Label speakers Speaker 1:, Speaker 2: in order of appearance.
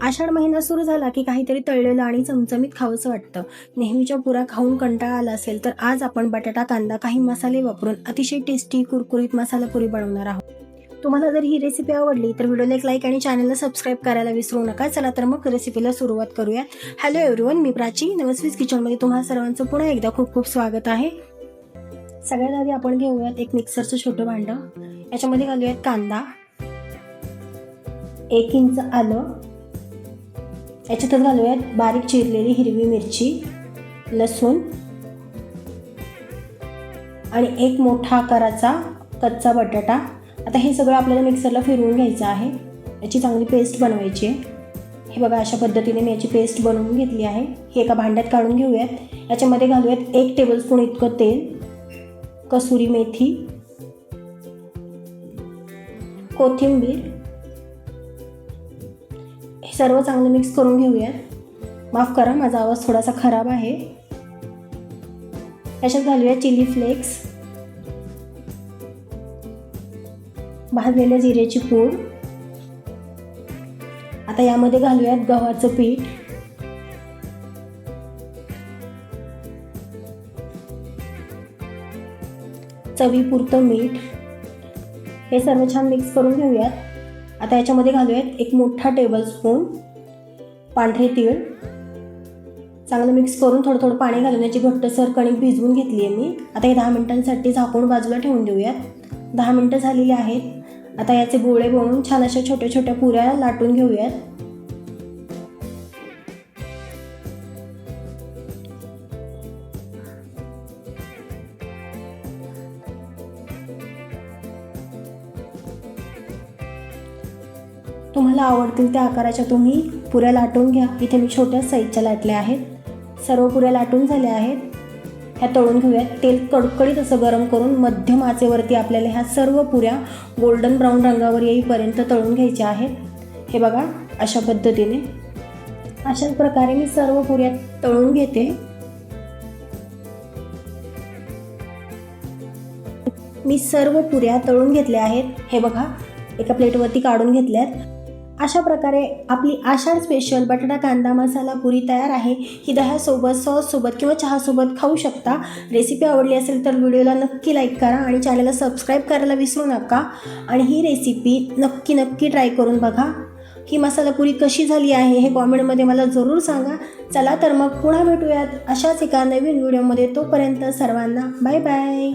Speaker 1: आषाढ महिना सुरू झाला की काहीतरी तळलेलं आणि चमचमीत खावंसं वाटतं. नेहमीच्या पुऱ्या खाऊन कंटाळा आला असेल तर आज आपण बटाटा कांदा काही मसाले वापरून अतिशय टेस्टी कुरकुरीत मसाला पुरी बनवणार आहोत. तुम्हाला जर ही रेसिपी आवडली तर व्हिडिओला एक लाईक आणि चॅनलला सबस्क्राईब करायला विसरू नका. चला तर मग रेसिपीला सुरुवात करूया. हॅलो एव्हरीवन, मी प्राची नवस्वीज किचनमध्ये तुम्हा सर्वांचं पुन्हा एकदा खूप खूप स्वागत आहे. सगळ्यात आधी आपण घेऊयात एक मिक्सरचं छोटं भांडं. याच्यामध्ये घालूयात कांदा, 1 इंच आलं, याच्यातच घालूयात बारीक चिरलेली हिरवी मिरची, लसूण आणि एक मोठा आकाराचा कच्चा बटाटा. आता हे सगळं आपल्याला मिक्सरला फिरवून घ्यायचं आहे. याची चांगली पेस्ट बनवायची आहे. हे बघा, अशा पद्धतीने मी याची पेस्ट बनवून घेतली आहे. हे एका भांड्यात काढून घेऊयात. याच्यामध्ये घालूयात 1 टेबलस्पून इतकं तेल, कसुरी मेथी, कोथिंबीर. हे सर्व चांगलं मिक्स करून घेऊयात. माफ करा, माझा आवाज थोडासा खराब आहे. याच्यात घालूया चिली फ्लेक्स, भाजलेल्या जिऱ्याची पूड. आता यामध्ये घालूयात गव्हाचं पीठ, चवीपुरतं मीठ. हे सर्व छान मिक्स करून घेऊयात. आता याच्यामध्ये घालूयात 1 मोठा टेबलस्पून पांढरे तीळ. चांगलं मिक्स करून थोडं थोडं पाणी घालून याची घट्टसर कणिक भिजवून घेतली आहे मी. आता हे 10 मिनिटांसाठी झाकून बाजूला ठेवून देऊयात. 10 मिनिटं झालेली आहेत. आता याचे गोळे बनवून छान अशा छोट्या छोट्या पुऱ्या लाटून घेऊयात. तुम्हाला आवडतील त्या आकाराच्या तुम्ही पुऱ्या लाटून घ्या. इथे मी छोट्या साईजच्या लाटल्या आहेत. सर्व पुऱ्या लाटून झाल्या आहेत. ह्या तळून घेऊयात. तेल कडकडीत असं गरम करून मध्यम आचेवरती आपल्याला ह्या सर्व पुऱ्या गोल्डन ब्राऊन रंगावर येईपर्यंत तळून घ्यायच्या आहेत. हे बघा, अशा पद्धतीने अशाच प्रकारे मी सर्व पुऱ्या तळून घेते. मी सर्व पुऱ्या तळून घेतल्या आहेत. हे बघा, एका प्लेटवरती काढून घेतल्यात. अशा प्रकारे आपली आषाढ स्पेशल बटाटा कांदा मसाला पुरी तयार आहे. ही दह्यासोबत, सॉससोबत किंवा चहासोबत खाऊ शकता. रेसिपी आवडली असेल तर व्हिडिओला नक्की लाईक करा आणि चॅनलला सबस्क्राईब करायला विसरू नका. आणि ही रेसिपी नक्की ट्राय करून बघा. ही मसाला पुरी कशी झाली आहे हे कॉमेंटमध्ये मला जरूर सांगा. चला तर मग पुन्हा भेटूयात अशाच एका नवीन व्हिडिओमध्ये. तोपर्यंत सर्वांना बाय बाय.